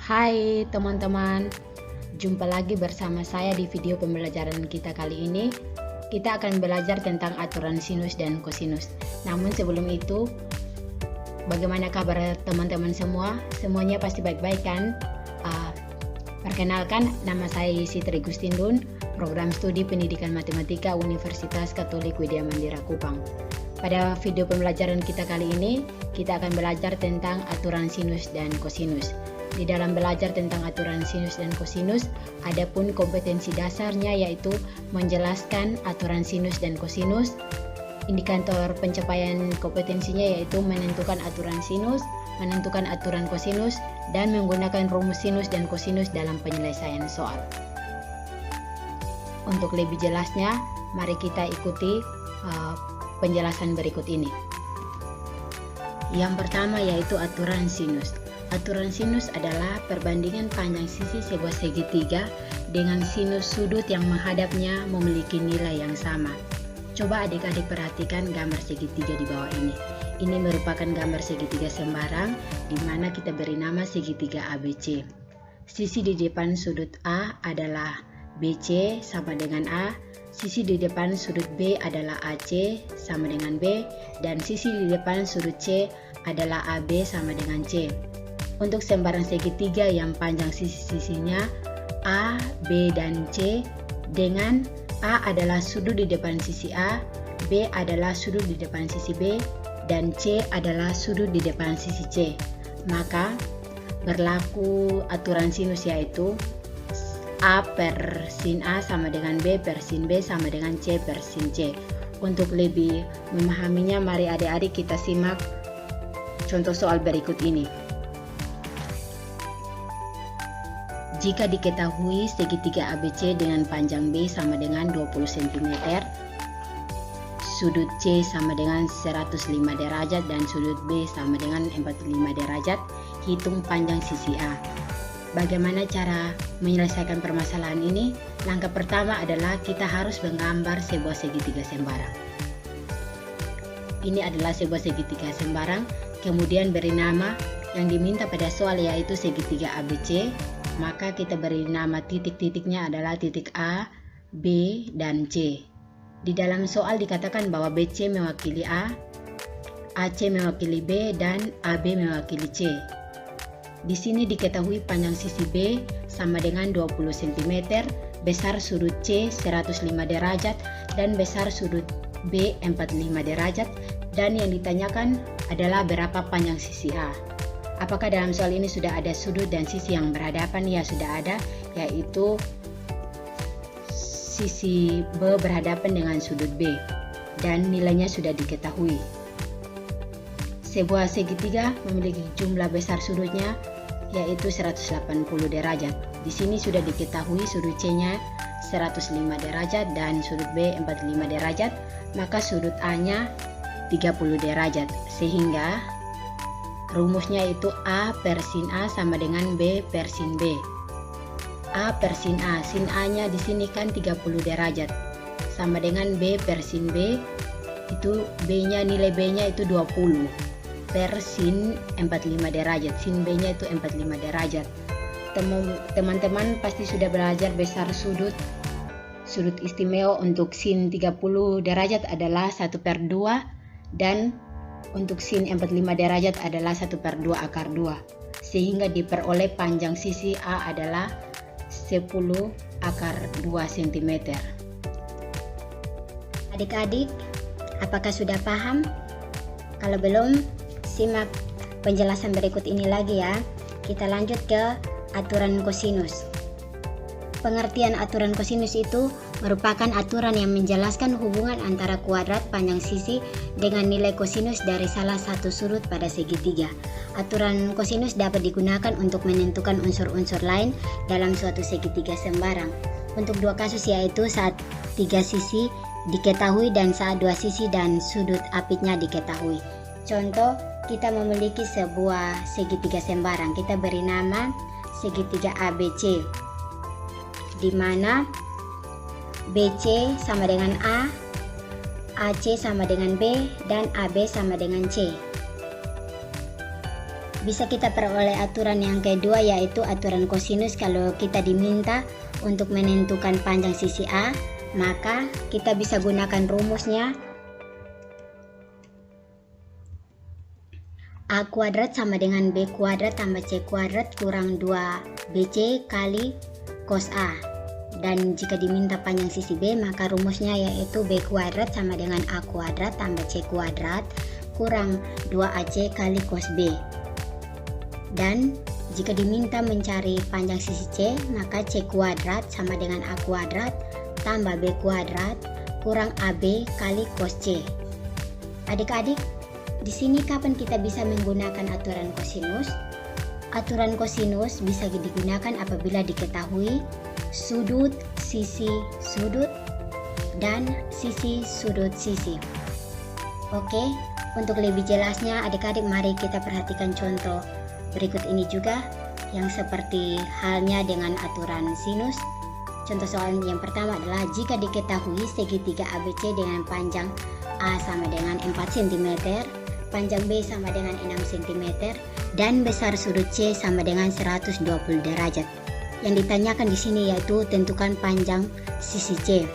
Hai teman-teman, jumpa lagi bersama saya di video pembelajaran kita kali ini. Kita akan belajar tentang aturan sinus dan kosinus. Namun sebelum itu, bagaimana kabar teman-teman semua? Semuanya pasti baik-baik kan? Perkenalkan, nama saya Yesitri Gustindun, Program Studi Pendidikan Matematika Universitas Katolik Widya Mandira Kupang. Pada video pembelajaran kita kali ini, kita akan belajar tentang aturan sinus dan kosinus. Di dalam belajar tentang aturan sinus dan kosinus, ada pun kompetensi dasarnya yaitu menjelaskan aturan sinus dan kosinus. Indikator pencapaian kompetensinya yaitu menentukan aturan sinus, menentukan aturan kosinus, dan menggunakan rumus sinus dan kosinus dalam penyelesaian soal. Untuk lebih jelasnya, mari kita ikuti penjelasan berikut ini. Yang pertama yaitu aturan sinus. Aturan sinus adalah perbandingan panjang sisi sebuah segitiga dengan sinus sudut yang menghadapnya memiliki nilai yang sama. Coba adik-adik perhatikan gambar segitiga di bawah ini. Ini merupakan gambar segitiga sembarang di mana kita beri nama segitiga ABC. Sisi di depan sudut A adalah BC sama dengan A, sisi di depan sudut B adalah AC sama dengan B, dan sisi di depan sudut C adalah AB sama dengan C. Untuk sembarang segitiga yang panjang sisi-sisinya A, B, dan C dengan A adalah sudut di depan sisi A, B adalah sudut di depan sisi B, dan C adalah sudut di depan sisi C. Maka berlaku aturan sinus yaitu A per sin A sama dengan B per sin B sama dengan C per sin C. Untuk lebih memahaminya, mari adik-adik kita simak contoh soal berikut ini. Jika diketahui segitiga ABC dengan panjang B sama dengan 20 cm, sudut C sama dengan 105 derajat dan sudut B sama dengan 45 derajat, hitung panjang sisi A. Bagaimana cara menyelesaikan permasalahan ini? Langkah pertama adalah kita harus menggambar sebuah segitiga sembarang. Ini adalah sebuah segitiga sembarang, kemudian beri nama yang diminta pada soal yaitu segitiga ABC. Maka kita beri nama titik-titiknya adalah titik A, B, dan C. Di dalam soal dikatakan bahwa BC mewakili A, AC mewakili B, dan AB mewakili C. Di sini diketahui panjang sisi B sama dengan 20 cm, besar sudut C 105 derajat, dan besar sudut B 45 derajat, dan yang ditanyakan adalah berapa panjang sisi A. Apakah dalam soal ini sudah ada sudut dan sisi yang berhadapan? Ya, sudah ada, yaitu sisi B berhadapan dengan sudut B, dan nilainya sudah diketahui. Sebuah segitiga memiliki jumlah besar sudutnya yaitu 180 derajat. Di sini sudah diketahui sudut C-nya 105 derajat dan sudut B 45 derajat, maka sudut A-nya 30 derajat, sehingga rumusnya itu A per sin A sama dengan B per sin B. A per sin A-nya di sini kan 30 derajat, sama dengan B per sin B, itu B-nya, nilai B-nya itu 20 per sin 45 derajat, sin B-nya itu 45 derajat. Teman-teman pasti sudah belajar besar sudut istimewa untuk sin 30 derajat adalah 1/2, dan untuk sin 45 derajat adalah 1/2 akar 2, sehingga diperoleh panjang sisi A adalah 10 akar 2 cm. Adik-adik, apakah sudah paham? Kalau belum, simak penjelasan berikut ini lagi ya. Kita lanjut ke aturan kosinus. Pengertian aturan kosinus itu merupakan aturan yang menjelaskan hubungan antara kuadrat panjang sisi dengan nilai kosinus dari salah satu sudut pada segitiga. Aturan kosinus dapat digunakan untuk menentukan unsur-unsur lain dalam suatu segitiga sembarang. Untuk dua kasus yaitu saat tiga sisi diketahui dan saat dua sisi dan sudut apitnya diketahui. Contoh, kita memiliki sebuah segitiga sembarang. Kita beri nama segitiga ABC, di mana BC sama dengan A, AC sama dengan B, dan AB sama dengan C. Bisa kita peroleh aturan yang kedua, yaitu aturan kosinus. Kalau kita diminta untuk menentukan panjang sisi A, maka kita bisa gunakan rumusnya. A kuadrat sama dengan B kuadrat tambah C kuadrat kurang 2BC kali cos A. Dan jika diminta panjang sisi B, maka rumusnya yaitu B kuadrat sama dengan A kuadrat tambah C kuadrat kurang 2AC kali cos B. Dan jika diminta mencari panjang sisi C, maka C kuadrat sama dengan A kuadrat tambah B kuadrat kurang AB kali cos C. Adik-adik, di sini kapan kita bisa menggunakan aturan kosinus? Aturan kosinus bisa digunakan apabila diketahui sudut sisi sudut dan sisi sudut sisi. Oke, untuk lebih jelasnya adik-adik mari kita perhatikan contoh berikut ini juga yang seperti halnya dengan aturan sinus. Contoh soal yang pertama adalah jika diketahui segitiga ABC dengan panjang A sama dengan 4 cm, panjang B sama dengan 6 cm, dan besar sudut C sama dengan 120 derajat. Yang ditanyakan di sini yaitu tentukan panjang sisi C.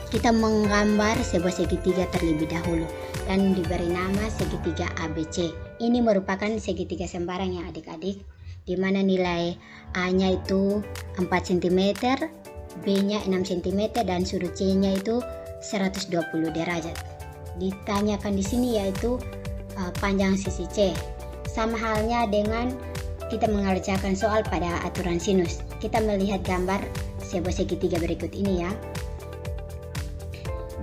Kita menggambar sebuah segitiga terlebih dahulu dan diberi nama segitiga ABC. Ini merupakan segitiga sembarang ya adik-adik, di mana nilai A-nya itu 4 cm, B-nya 6 cm, dan sudut C-nya itu 120 derajat. Ditanyakan di sini yaitu panjang sisi C. Sama halnya dengan kita mengerjakan soal pada aturan sinus. Kita melihat gambar sebuah segitiga berikut ini ya,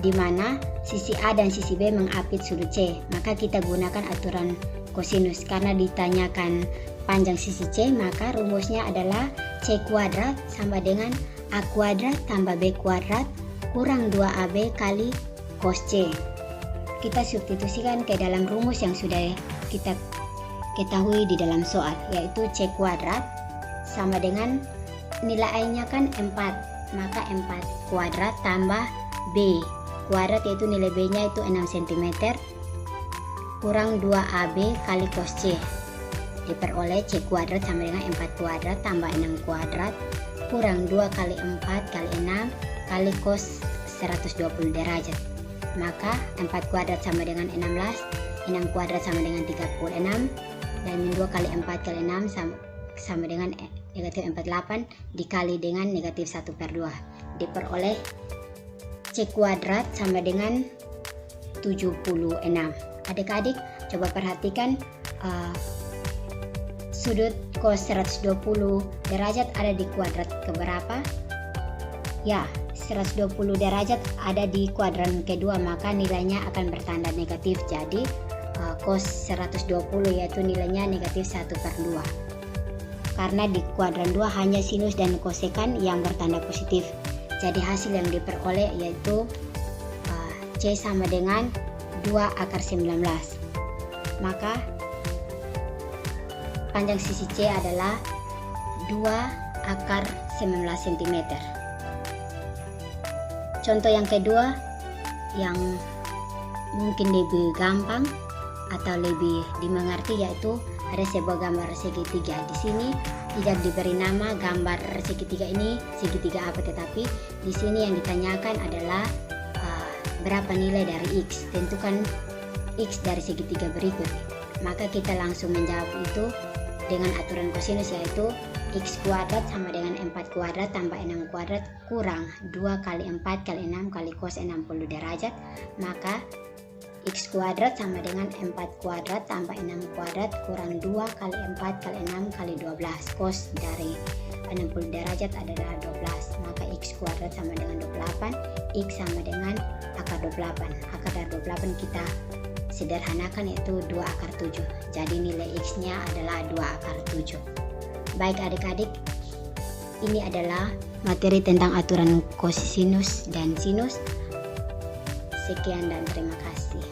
di mana sisi A dan sisi B mengapit sudut C. Maka kita gunakan aturan kosinus. Karena ditanyakan panjang sisi C, maka rumusnya adalah C kuadrat sama dengan A kuadrat tambah B kuadrat kurang 2AB kali cos C. Kita substitusikan ke dalam rumus yang sudah kita ketahui di dalam soal, yaitu C kuadrat sama dengan nilai A-nya kan 4, maka 4 kuadrat tambah B kuadrat, yaitu nilai B-nya itu 6 cm, kurang 2AB kali cos C. Diperoleh C kuadrat sama dengan 4 kuadrat tambah 6 kuadrat kurang 2 kali 4 kali 6 kali cos 120 derajat. Maka 4 kuadrat sama dengan 16, 6 kuadrat sama dengan 36, dan 2 kali 4 kali 6 sama dengan negatif 48 dikali dengan negatif 1/2. Diperoleh C kuadrat sama dengan 76. Adik-adik coba perhatikan sudut cos 120 derajat ada di kuadrat keberapa? Ya, 120 derajat ada di kuadran kedua, maka nilainya akan bertanda negatif. Jadi cos 120 yaitu nilainya negatif 1/2. Karena di kuadran 2 hanya sinus dan kosekan yang bertanda positif. Jadi hasil yang diperoleh yaitu C sama dengan 2/19. Maka panjang sisi C adalah 2/19 cm. Contoh yang kedua yang mungkin lebih gampang atau lebih dimengerti yaitu ada sebuah gambar segitiga. Di sini tidak diberi nama gambar segitiga ini segitiga apa, tetapi di sini yang ditanyakan adalah berapa nilai dari X. Tentukan X dari segitiga berikut. Maka kita langsung menjawab itu dengan aturan kosinus, yaitu X kuadrat sama dengan 4 kuadrat tambah 6 kuadrat kurang 2 kali 4 kali 6 kali cos 60 derajat. Maka X kuadrat sama dengan 4 kuadrat tambah 6 kuadrat kurang 2 kali 4 kali 6 kali 12. Cos dari 60 derajat adalah 12. Maka X kuadrat sama dengan 28. X sama dengan akar 28. Akar dari 28 kita sederhanakan yaitu 2/7. Jadi nilai X nya adalah 2/7. Baik adik-adik, ini adalah materi tentang aturan kosinus dan sinus. Sekian dan terima kasih.